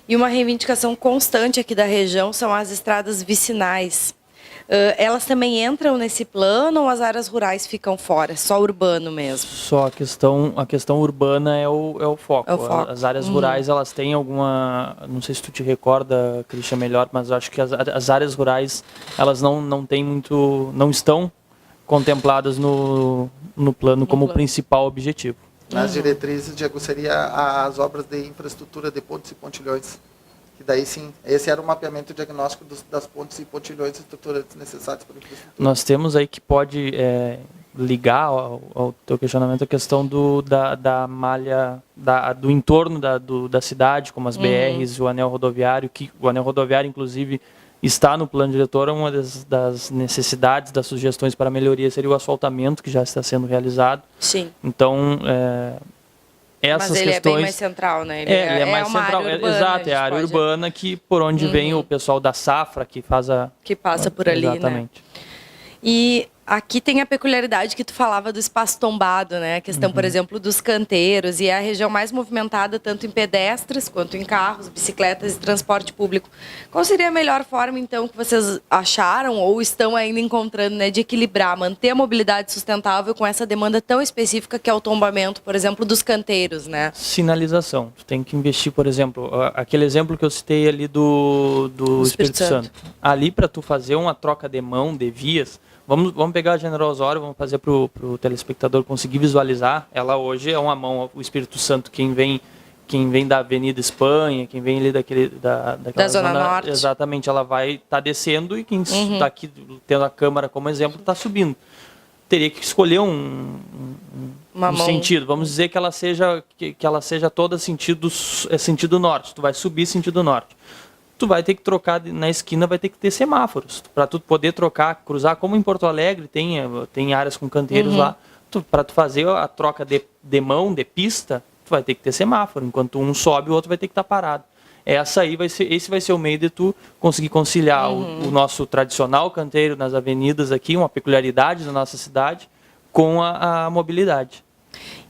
E uma reivindicação constante aqui da região são as estradas vicinais. Elas também entram nesse plano ou as áreas rurais ficam fora? Só urbano mesmo? Só a questão urbana é o foco. É o foco. As áreas rurais, elas têm alguma... Não sei se tu te recorda, Christian, melhor, mas eu acho que as áreas rurais, elas não têm muito... Não estão contempladas no plano como principal objetivo. Nas diretrizes, Diego, seria as obras de infraestrutura de pontes e pontilhões. Que daí sim, esse era o mapeamento diagnóstico das pontes e pontilhões estruturantes necessários para a infraestrutura. Nós temos aí que pode ligar ao teu questionamento a questão da malha, do entorno da cidade, como as BRs, o anel rodoviário, que o anel rodoviário, inclusive, está no plano diretor. Uma das necessidades, das sugestões para melhoria seria o asfaltamento, que já está sendo realizado. Sim. Então, essas Mas ele questões... é bem mais central, né? Ele é mais uma central. área urbana, Exato, é a área urbana que, por onde vem o pessoal da safra, que faz a... Que passa por ali, exatamente. né? E aqui tem a peculiaridade que tu falava do espaço tombado, né? A questão, por exemplo, dos canteiros, e é a região mais movimentada tanto em pedestres quanto em carros, bicicletas e transporte público. Qual seria a melhor forma, então, que vocês acharam ou estão ainda encontrando, né, de equilibrar, manter a mobilidade sustentável com essa demanda tão específica que é o tombamento, por exemplo, dos canteiros, né? Sinalização. Tu tem que investir, por exemplo, aquele exemplo que eu citei ali do Espírito Santo. Ali, para tu fazer uma troca de mão, de vias, vamos pegar a General Osório, vamos fazer para o telespectador conseguir visualizar. Ela hoje é uma mão, o Espírito Santo, quem vem da Avenida Espanha, quem vem ali daquela Zona Norte. Exatamente, ela vai estar descendo e quem está aqui, tendo a Câmara como exemplo, está subindo. Teria que escolher um sentido. Vamos dizer que ela seja toda sentido norte. Tu vai subir sentido norte. Tu vai ter que trocar na esquina, vai ter que ter semáforos para tu poder trocar, cruzar, como em Porto Alegre tem áreas com canteiros lá. Para tu fazer a troca de mão, de pista, tu vai ter que ter semáforo. Enquanto um sobe, o outro vai ter que estar parado. Esse vai ser o meio de tu conseguir conciliar o nosso tradicional canteiro nas avenidas aqui, uma peculiaridade da nossa cidade, com a mobilidade.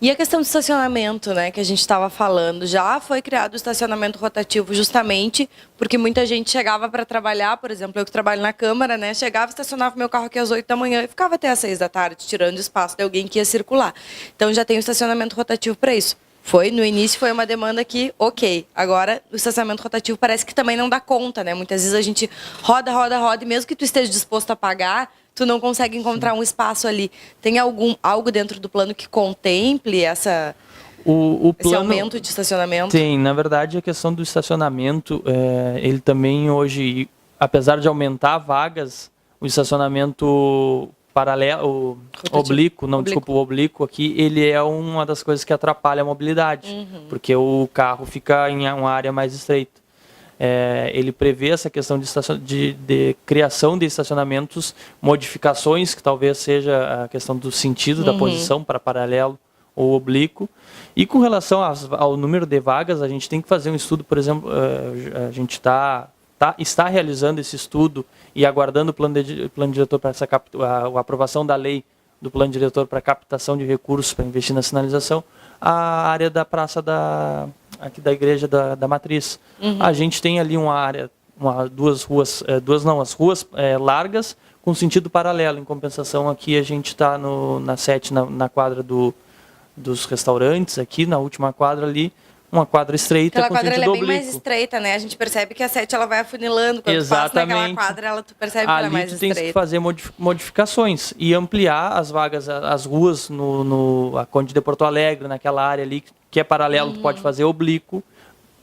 E a questão do estacionamento, né, que a gente estava falando, já foi criado o estacionamento rotativo justamente porque muita gente chegava para trabalhar, por exemplo, eu que trabalho na Câmara, né, chegava, estacionava meu carro aqui às 8 da manhã e ficava até às 6 da tarde, tirando espaço de alguém que ia circular. Então já tem o estacionamento rotativo para isso. No início foi uma demanda que, ok, agora o estacionamento rotativo parece que também não dá conta, né, muitas vezes a gente roda e mesmo que tu esteja disposto a pagar, tu não consegue encontrar um espaço ali. Tem algo dentro do plano que contemple esse aumento de estacionamento? Tem. Na verdade, a questão do estacionamento, ele também hoje, apesar de aumentar vagas, o estacionamento paralelo, o oblíquo aqui, ele é uma das coisas que atrapalha a mobilidade, porque o carro fica em uma área mais estreita. Ele prevê essa questão de criação de estacionamentos, modificações, que talvez seja a questão do sentido da posição para paralelo ou oblíquo. E com relação ao número de vagas, a gente tem que fazer um estudo, por exemplo, a gente está realizando esse estudo e aguardando o plano diretor para a aprovação da lei do plano diretor para captação de recursos para investir na sinalização, a área da praça aqui da igreja da Matriz. A gente tem ali uma área, as ruas largas com sentido paralelo. Em compensação, aqui a gente está na 7, na quadra dos restaurantes, aqui na última quadra ali, uma quadra estreita. Aquela com quadra sentido é bem oblíquo. mais estreita, né? A gente percebe que a 7 ela vai afunilando. Quando tu passa naquela quadra, tu percebe que ela é mais estreita. Ali tu tem que fazer modificações e ampliar as vagas, as ruas a Conde de Porto Alegre, naquela área ali que é paralelo, tu pode fazer oblíquo,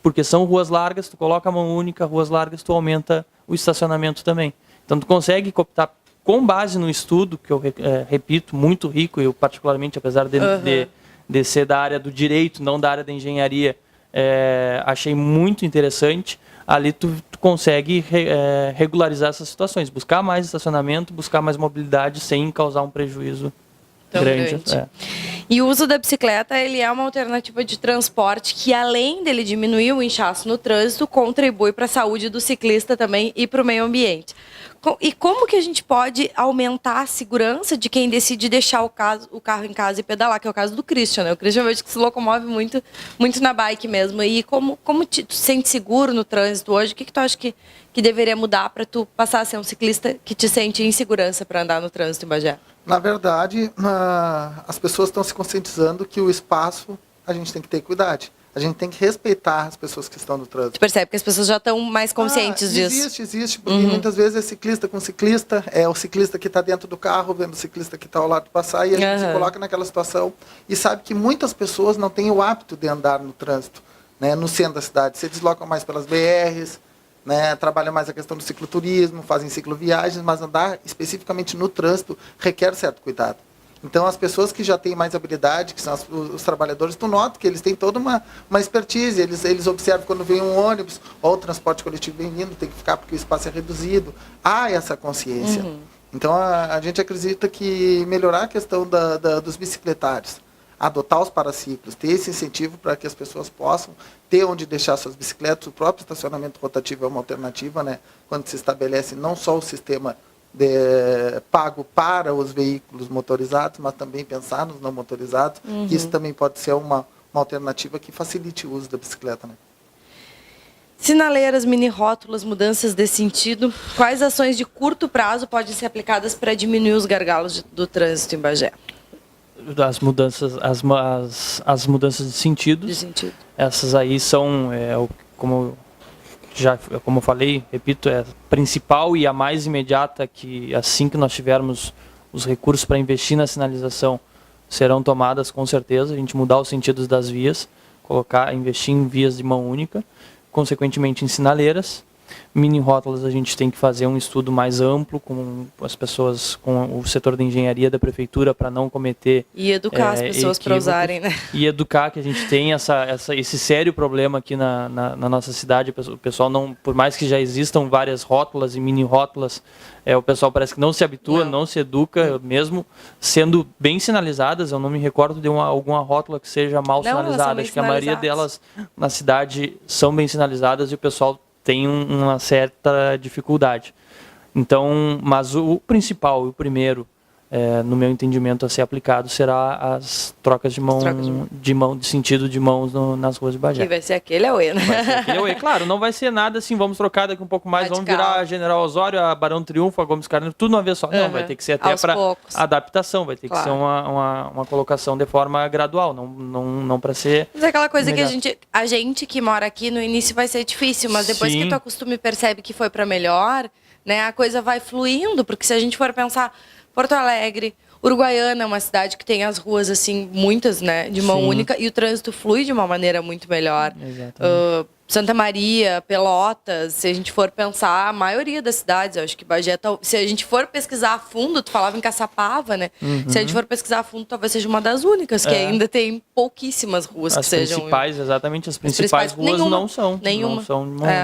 porque são ruas largas, tu coloca a mão única, ruas largas, tu aumenta o estacionamento também. Então tu consegue cooptar com base no estudo, que eu repito, muito rico, eu particularmente, apesar de ser da área do direito, não da área da engenharia, achei muito interessante. Ali tu consegue regularizar essas situações, buscar mais estacionamento, buscar mais mobilidade sem causar um prejuízo grande. E o uso da bicicleta, ele é uma alternativa de transporte que, além dele diminuir o inchaço no trânsito, contribui para a saúde do ciclista também e para o meio ambiente. E como que a gente pode aumentar a segurança de quem decide deixar o carro em casa e pedalar, que é o caso do Christian, né? O Christian eu vejo que se locomove muito, muito na bike mesmo. E como tu te sente seguro no trânsito hoje? O que tu acha que deveria mudar para tu passar a ser um ciclista que te sente em segurança para andar no trânsito em Bagé? Na verdade, as pessoas estão se conscientizando que o espaço a gente tem que ter cuidado. A gente tem que respeitar as pessoas que estão no trânsito. Tu percebe que as pessoas já estão mais conscientes disso? Existe, porque muitas vezes é ciclista com ciclista, é o ciclista que está dentro do carro, vendo o ciclista que está ao lado passar, e a gente se coloca naquela situação e sabe que muitas pessoas não têm o hábito de andar no trânsito, né, no centro da cidade. Se deslocam mais pelas BRs, né, trabalham mais a questão do cicloturismo, fazem cicloviagens, mas andar especificamente no trânsito requer certo cuidado. Então, as pessoas que já têm mais habilidade, que são os trabalhadores, tu nota que eles têm toda uma expertise, eles observam quando vem um ônibus ou o transporte coletivo vem vindo, tem que ficar porque o espaço é reduzido. Há essa consciência. Então, a gente acredita que melhorar a questão dos bicicletários, adotar os paraciclos, ter esse incentivo para que as pessoas possam ter onde deixar suas bicicletas, o próprio estacionamento rotativo é uma alternativa, né? Quando se estabelece não só o sistema pago para os veículos motorizados, mas também pensar nos não motorizados, que isso também pode ser uma alternativa que facilite o uso da bicicleta, né? Sinaleiras, mini-rótulas, mudanças desse sentido, quais ações de curto prazo podem ser aplicadas para diminuir os gargalos do trânsito em Bagé? As mudanças de sentido. Essas aí são, como eu falei, repito, é a principal e a mais imediata, que assim que nós tivermos os recursos para investir na sinalização, serão tomadas com certeza. A gente mudar os sentidos das vias, investir em vias de mão única, consequentemente em sinaleiras. Mini-rótulas, a gente tem que fazer um estudo mais amplo com as pessoas, com o setor de engenharia da prefeitura, para não cometer e educar as pessoas para usarem, né? E educar, que a gente tem esse sério problema aqui na nossa cidade. O pessoal não, por mais que já existam várias rótulas e mini-rótulas, o pessoal parece que não se habitua, não se educa, mesmo sendo bem sinalizadas. Eu não me recordo de alguma rótula que seja mal sinalizada. Acho que a maioria delas na cidade são bem sinalizadas e o pessoal tem uma certa dificuldade. Então, mas o principal, o primeiro, no meu entendimento, a ser aplicado será as trocas de sentido de mãos nas ruas de Bagé. E vai ser aquele auê, né? Vai ser aquele auê. Claro, não vai ser nada assim, vamos trocar daqui um pouco mais, vamos virar a General Osório, a Barão Triunfo, a Gomes Carneiro, tudo uma vez só. Não, vai ter que ser até para adaptação, vai ter que ser uma colocação de forma gradual, não para ser... Mas é aquela coisa imediato. Que a gente que mora aqui, no início vai ser difícil, mas depois que tu acostuma e percebe que foi para melhor, né, a coisa vai fluindo, porque se a gente for pensar... Porto Alegre, Uruguaiana é uma cidade que tem as ruas, assim, muitas, né, de mão única, e o trânsito flui de uma maneira muito melhor. Santa Maria, Pelotas, se a gente for pensar, a maioria das cidades, eu acho que Bagé, se a gente for pesquisar a fundo, tu falava em Caçapava, né? Se a gente for pesquisar a fundo, talvez seja uma das únicas, que ainda tem pouquíssimas ruas que sejam... As principais ruas não são de mão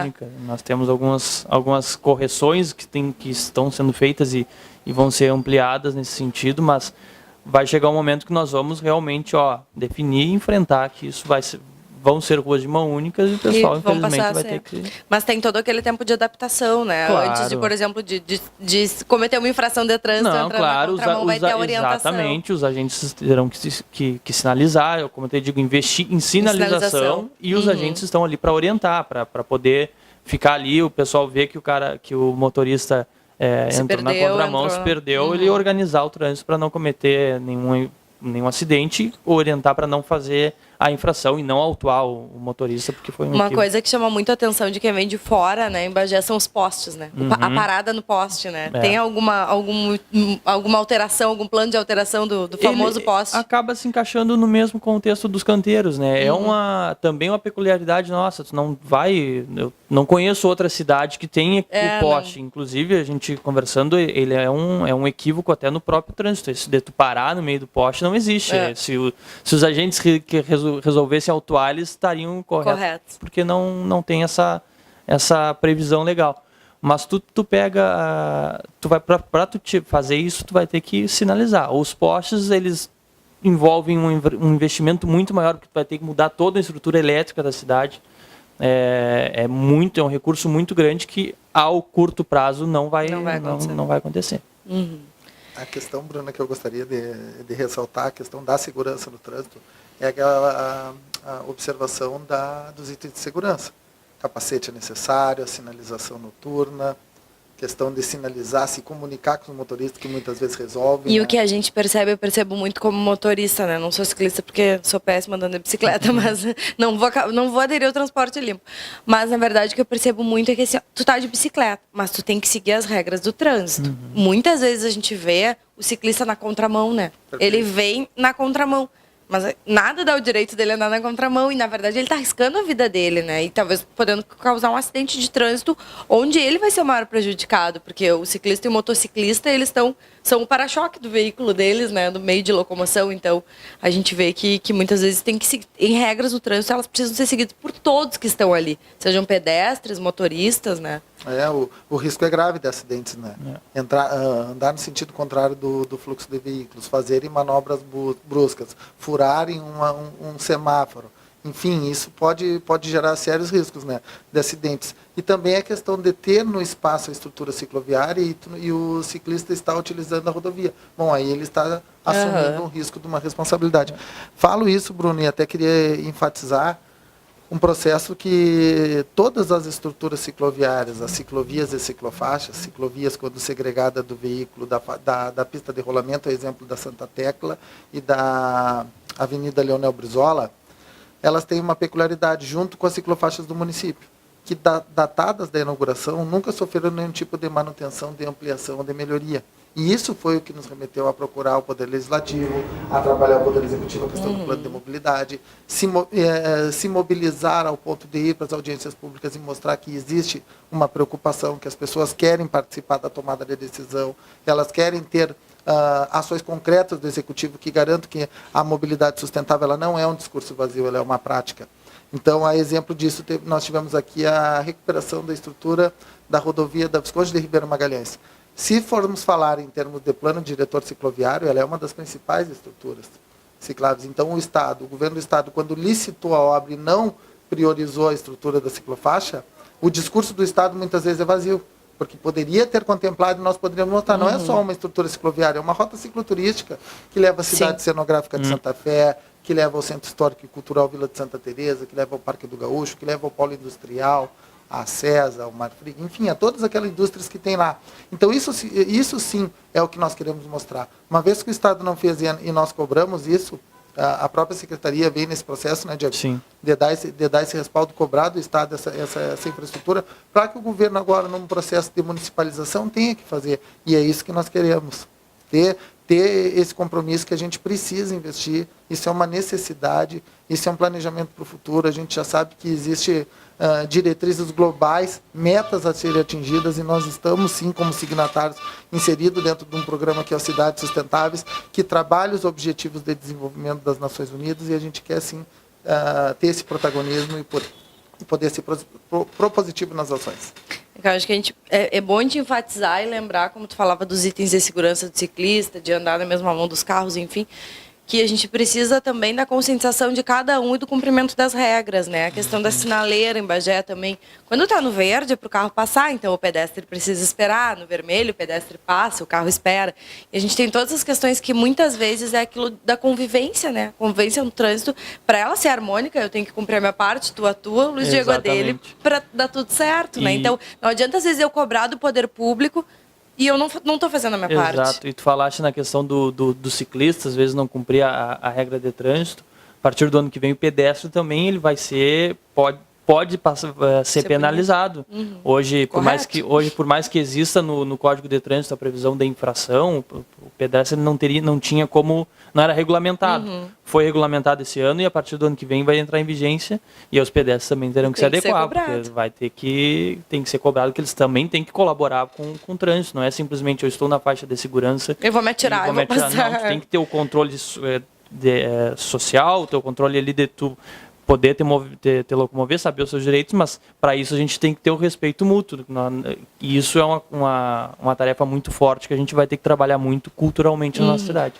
única. Nós temos algumas correções que estão sendo feitas e vão ser ampliadas nesse sentido, mas vai chegar um momento que nós vamos realmente definir e enfrentar que isso vão ser ruas de mão única e o pessoal, infelizmente, vai ter que... Mas tem todo aquele tempo de adaptação, né? Claro. Antes de, por exemplo, de cometer uma infração de trânsito, entrar na contramão, vai ter a orientação. Exatamente, os agentes terão que sinalizar, como eu digo, investir em sinalização. E os agentes estão ali para orientar, para poder ficar ali, o pessoal ver que o motorista... entrou na contramão, se perdeu, ele organizar o trânsito para não cometer nenhum acidente, orientar para não fazer a infração e não autuar o motorista, porque foi uma coisa que chama muito a atenção de quem vem de fora, né, em Bagé, são os postes, né? A parada no poste, né? Tem alguma alteração, algum plano de alteração do famoso poste? Acaba se encaixando no mesmo contexto dos canteiros, né? É também uma peculiaridade nossa. Eu não conheço outra cidade que tenha o poste. Não. Inclusive, a gente conversando, ele é um equívoco até no próprio trânsito. Esse de tu parar no meio do poste não existe. Se os agentes que resolvessem autuar, eles estariam corretos. Porque não tem essa previsão legal. Mas tu pega, tu vai para tu fazer isso, tu vai ter que sinalizar. Os postes, eles envolvem um investimento muito maior, porque tu vai ter que mudar toda a estrutura elétrica da cidade. É um recurso muito grande que ao curto prazo não vai acontecer. Uhum. A questão, Bruna, que eu gostaria de ressaltar, a questão da segurança no trânsito, é aquela a observação dos itens de segurança. Capacete é necessário, a sinalização noturna, questão de sinalizar, se comunicar com os motoristas, que muitas vezes resolvem. E o que a gente percebe, eu percebo muito como motorista, né? Não sou ciclista porque sou péssima andando de bicicleta, mas não vou aderir ao transporte limpo. Mas, na verdade, o que eu percebo muito é que assim, tu tá de bicicleta, mas tu tem que seguir as regras do trânsito. Muitas vezes a gente vê o ciclista na contramão, né? Perfeito. Ele vem na contramão. Mas nada dá o direito dele andar na contramão e, na verdade, ele está arriscando a vida dele, né? E talvez podendo causar um acidente de trânsito onde ele vai ser o maior prejudicado, porque o ciclista e o motociclista, eles são o para-choque do veículo deles, né? Do meio de locomoção. Então, a gente vê que muitas vezes tem que seguir, em regras do trânsito, elas precisam ser seguidas por todos que estão ali. Sejam pedestres, motoristas, né? O risco é grave de acidentes, né? Andar no sentido contrário do fluxo de veículos, fazerem manobras bruscas, furarem um semáforo. Enfim, isso pode gerar sérios riscos, né, de acidentes. E também a questão de ter no espaço a estrutura cicloviária e o ciclista está utilizando a rodovia. Bom, aí ele está assumindo um risco de uma responsabilidade. Falo isso, Bruno, e até queria enfatizar um processo que todas as estruturas cicloviárias, as ciclovias e ciclofaixas, ciclovias quando segregada do veículo, da pista de rolamento, é exemplo da Santa Tecla e da Avenida Leonel Brizola, elas têm uma peculiaridade junto com as ciclofaixas do município, que datadas da inauguração nunca sofreram nenhum tipo de manutenção, de ampliação ou de melhoria. E isso foi o que nos remeteu a procurar o Poder Legislativo, a trabalhar o Poder Executivo, a questão do plano de mobilidade, se mobilizar ao ponto de ir para as audiências públicas e mostrar que existe uma preocupação, que as pessoas querem participar da tomada de decisão, elas querem ter ações concretas do Executivo que garantam que a mobilidade sustentável ela não é um discurso vazio, ela é uma prática. Então, a exemplo disso, nós tivemos aqui a recuperação da estrutura da rodovia da Visconde de Ribeiro Magalhães. Se formos falar em termos de plano diretor cicloviário, ela é uma das principais estruturas cicláveis. Então, o governo do Estado, quando licitou a obra e não priorizou a estrutura da ciclofaixa, o discurso do Estado muitas vezes é vazio, porque poderia ter contemplado e nós poderíamos mostrar, não é só uma estrutura cicloviária, é uma rota cicloturística que leva a cidade cenográfica de Santa Fé, que leva ao Centro Histórico e Cultural Vila de Santa Teresa, que leva ao Parque do Gaúcho, que leva ao Polo Industrial, a César, ao Marfrig, enfim, a todas aquelas indústrias que tem lá. Então, isso sim é o que nós queremos mostrar. Uma vez que o Estado não fez e nós cobramos isso, a própria Secretaria vem nesse processo, né, de dar esse respaldo, cobrar do Estado essa infraestrutura, para que o governo agora, num processo de municipalização, tenha que fazer. E é isso que nós queremos. Ter esse compromisso que a gente precisa investir, isso é uma necessidade, isso é um planejamento para o futuro, a gente já sabe que existe diretrizes globais, metas a serem atingidas, e nós estamos sim como signatários inseridos dentro de um programa que é o Cidades Sustentáveis, que trabalha os objetivos de desenvolvimento das Nações Unidas, e a gente quer sim ter esse protagonismo e poder ser propositivo nas ações. Eu acho que é bom de enfatizar e lembrar, como tu falava dos itens de segurança do ciclista, de andar na mesma mão dos carros, enfim, que a gente precisa também da conscientização de cada um e do cumprimento das regras, né? A questão da sinaleira em Bagé também. Quando está no verde é para o carro passar, então o pedestre precisa esperar. No vermelho o pedestre passa, o carro espera. E a gente tem todas as questões que muitas vezes é aquilo da convivência, né? Convivência no trânsito. Para ela ser harmônica, eu tenho que cumprir a minha parte, tu a tua, o Luiz Diego a dele, para dar tudo certo, né? Então, não adianta às vezes eu cobrar do poder público e eu não estou fazendo a minha parte. Exato. E tu falaste na questão do ciclista, às vezes não cumprir a regra de trânsito. A partir do ano que vem, o pedestre também ele vai pode ser penalizado. Hoje, por mais que exista no Código de Trânsito a previsão da infração, o pedestre não tinha como, não era regulamentado. Foi regulamentado esse ano e a partir do ano que vem vai entrar em vigência e os pedestres também terão que se adequar, porque tem que ser cobrado, que eles também têm que colaborar com o trânsito. Não é simplesmente eu estou na faixa de segurança. Eu vou me atirar, Não, tu tem que ter o controle social, o teu controle ali de tu poder te locomover, saber os seus direitos, mas para isso a gente tem que ter o respeito mútuo. E isso é uma tarefa muito forte que a gente vai ter que trabalhar muito culturalmente na nossa cidade.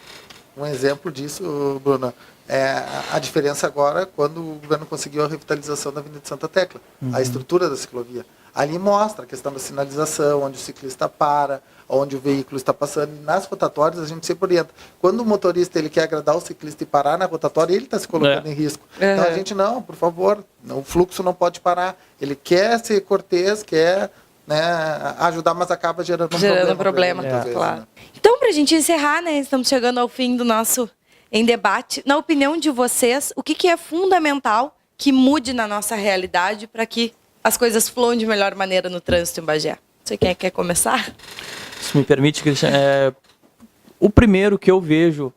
Um exemplo disso, Bruna, é a diferença agora quando o governo conseguiu a revitalização da Avenida Santa Tecla, a estrutura da ciclovia. Ali mostra a questão da sinalização, onde o ciclista para, onde o veículo está passando. E nas rotatórias a gente sempre orienta. Quando o motorista ele quer agradar o ciclista e parar na rotatória, ele está se colocando em risco. Então a gente não, por favor, o fluxo não pode parar. Ele quer ser cortês, quer, né, ajudar, mas acaba gerando um problema claro. vezes, né? Então, para a gente encerrar, né, estamos chegando ao fim do nosso Em Debate. Na opinião de vocês, o que é fundamental que mude na nossa realidade para que as coisas fluam de melhor maneira no trânsito em Bagé? Você quer começar? Se me permite, Cristian, o primeiro que eu vejo,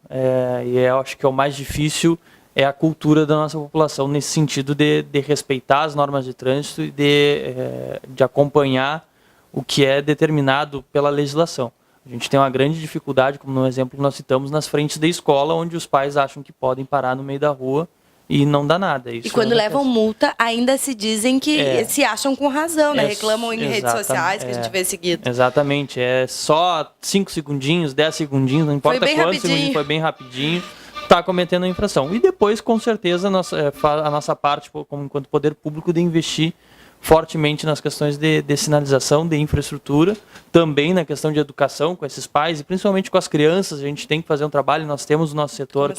e eu acho que é o mais difícil, é a cultura da nossa população, nesse sentido de respeitar as normas de trânsito e de acompanhar o que é determinado pela legislação. A gente tem uma grande dificuldade, como no exemplo que nós citamos, nas frentes da escola, onde os pais acham que podem parar no meio da rua e não dá nada. Isso e quando levam multa, ainda se dizem que se acham com razão, né? Reclamam em redes sociais, que a gente vê seguido. Exatamente, é só 5 segundinhos, 10 segundinhos, não importa quantos segundinhos, foi bem rapidinho, está cometendo a infração. E depois, com certeza, a nossa parte, como enquanto poder público, de investir fortemente nas questões de sinalização, de infraestrutura, também na questão de educação com esses pais e principalmente com as crianças. A gente tem que fazer um trabalho, nós temos o nosso setor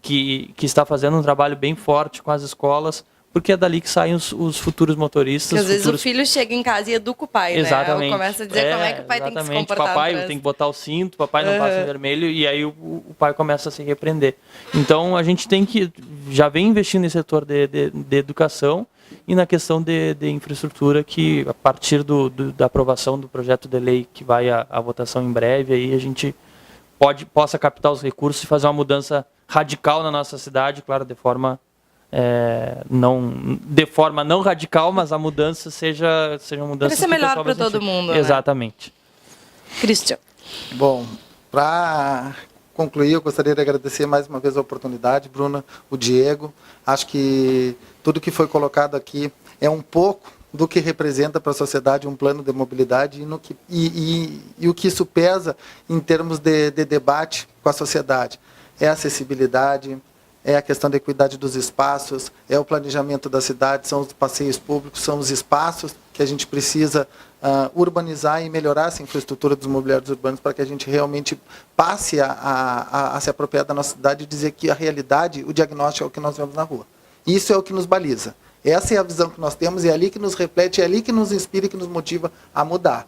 que está fazendo um trabalho bem forte com as escolas, porque é dali que saem os futuros motoristas. Porque às vezes o filho chega em casa e educa o pai, exatamente, né? Começa a dizer como é que o pai tem que se comportar. Papai tem que botar o cinto, papai não passa em vermelho, e aí o pai começa a se repreender. Então a gente tem que, já vem investindo nesse setor de educação e na questão de infraestrutura, que a partir da aprovação do projeto de lei que vai à votação em breve, aí a gente possa captar os recursos e fazer uma mudança radical na nossa cidade, claro, de forma não radical, mas a mudança seja uma mudança para ser melhor para todo mundo. Exatamente. Né? Cristian. Bom, para concluir, eu gostaria de agradecer mais uma vez a oportunidade, Bruna, o Diego. Acho que tudo que foi colocado aqui é um pouco do que representa para a sociedade um plano de mobilidade e o que isso pesa em termos de debate com a sociedade. É a acessibilidade, é a questão da equidade dos espaços, é o planejamento da cidade, são os passeios públicos, são os espaços que a gente precisa urbanizar e melhorar essa infraestrutura dos mobiliários urbanos para que a gente realmente passe a se apropriar da nossa cidade e dizer que a realidade, o diagnóstico é o que nós vemos na rua. Isso é o que nos baliza. Essa é a visão que nós temos e é ali que nos reflete, é ali que nos inspira e que nos motiva a mudar.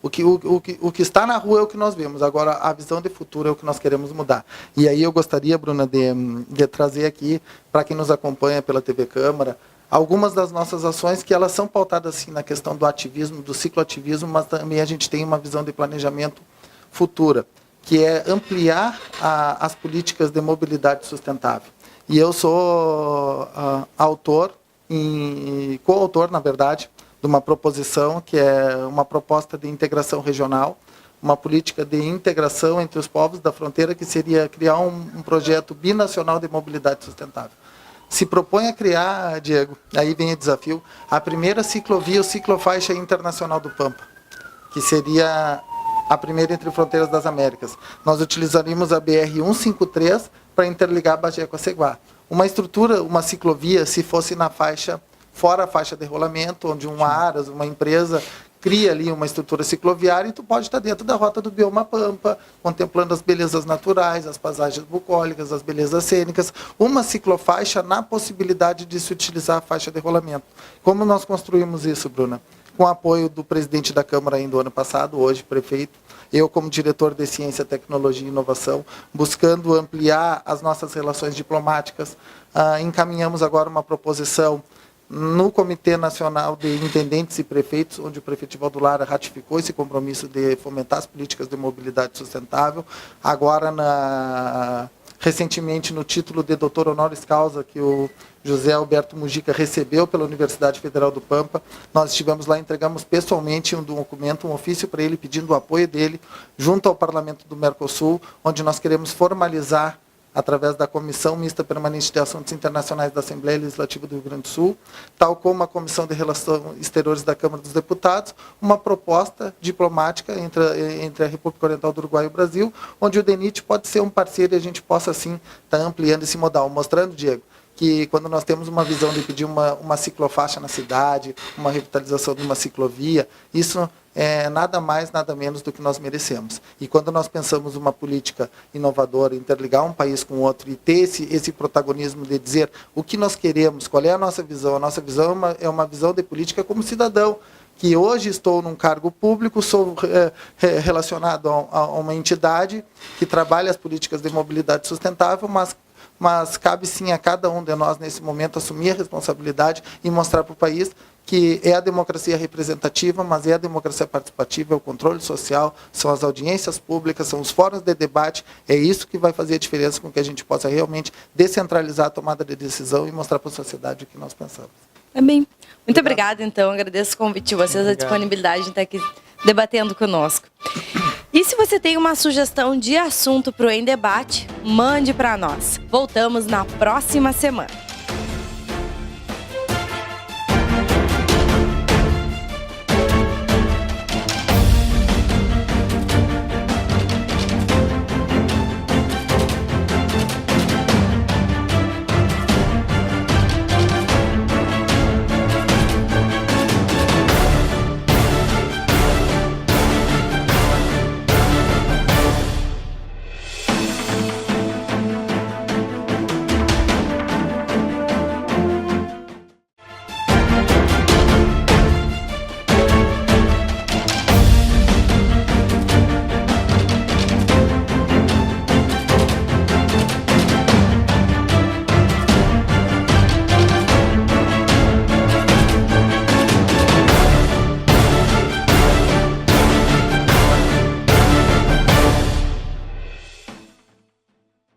O que está na rua é o que nós vemos. Agora, a visão de futuro é o que nós queremos mudar. E aí eu gostaria, Bruna, de trazer aqui, para quem nos acompanha pela TV Câmara, algumas das nossas ações que elas são pautadas assim, na questão do ativismo, do cicloativismo, mas também a gente tem uma visão de planejamento futura, que é ampliar as políticas de mobilidade sustentável. E eu sou autor, coautor, na verdade, de uma proposição que é uma proposta de integração regional, uma política de integração entre os povos da fronteira, que seria criar um projeto binacional de mobilidade sustentável. Se propõe a criar, Diego, aí vem o desafio, a primeira ciclovia ou ciclofaixa internacional do Pampa, que seria a primeira entre fronteiras das Américas. Nós utilizaríamos a BR-153 para interligar Bagé com a Ceguá. Uma estrutura, uma ciclovia, se fosse na faixa, fora a faixa de rolamento, onde um Aras, uma empresa, cria ali uma estrutura cicloviária e tu pode estar dentro da rota do bioma Pampa, contemplando as belezas naturais, as paisagens bucólicas, as belezas cênicas, uma ciclofaixa na possibilidade de se utilizar a faixa de rolamento. Como nós construímos isso, Bruna? Com o apoio do presidente da Câmara ainda do ano passado, hoje prefeito, eu como diretor de Ciência, Tecnologia e Inovação, buscando ampliar as nossas relações diplomáticas, encaminhamos agora uma proposição no Comitê Nacional de Intendentes e Prefeitos, onde o prefeito Ivaldo Lara ratificou esse compromisso de fomentar as políticas de mobilidade sustentável. Agora, recentemente, no título de doutor honoris causa, que o José Alberto Mujica recebeu pela Universidade Federal do Pampa, nós estivemos lá, entregamos pessoalmente um documento, um ofício para ele, pedindo o apoio dele, junto ao Parlamento do Mercosul, onde nós queremos formalizar através da Comissão Mista Permanente de Assuntos Internacionais da Assembleia Legislativa do Rio Grande do Sul, tal como a Comissão de Relações Exteriores da Câmara dos Deputados, uma proposta diplomática entre a República Oriental do Uruguai e o Brasil, onde o DENIT pode ser um parceiro e a gente possa, assim, estar ampliando esse modal, mostrando, Diego, que quando nós temos uma visão de pedir uma ciclofaixa na cidade, uma revitalização de uma ciclovia, isso é nada mais, nada menos do que nós merecemos. E quando nós pensamos uma política inovadora, interligar um país com o outro e ter esse protagonismo de dizer o que nós queremos, qual é a nossa visão é uma visão de política como cidadão, que hoje estou num cargo público, sou relacionado a uma entidade que trabalha as políticas de mobilidade sustentável, mas cabe sim a cada um de nós, nesse momento, assumir a responsabilidade e mostrar para o país que é a democracia representativa, mas é a democracia participativa, é o controle social, são as audiências públicas, são os fóruns de debate, é isso que vai fazer a diferença com que a gente possa realmente descentralizar a tomada de decisão e mostrar para a sociedade o que nós pensamos. É bem. Muito obrigada, então. Agradeço o convite de vocês, a disponibilidade de estar aqui debatendo conosco. E se você tem uma sugestão de assunto para o Em Debate, mande para nós. Voltamos na próxima semana.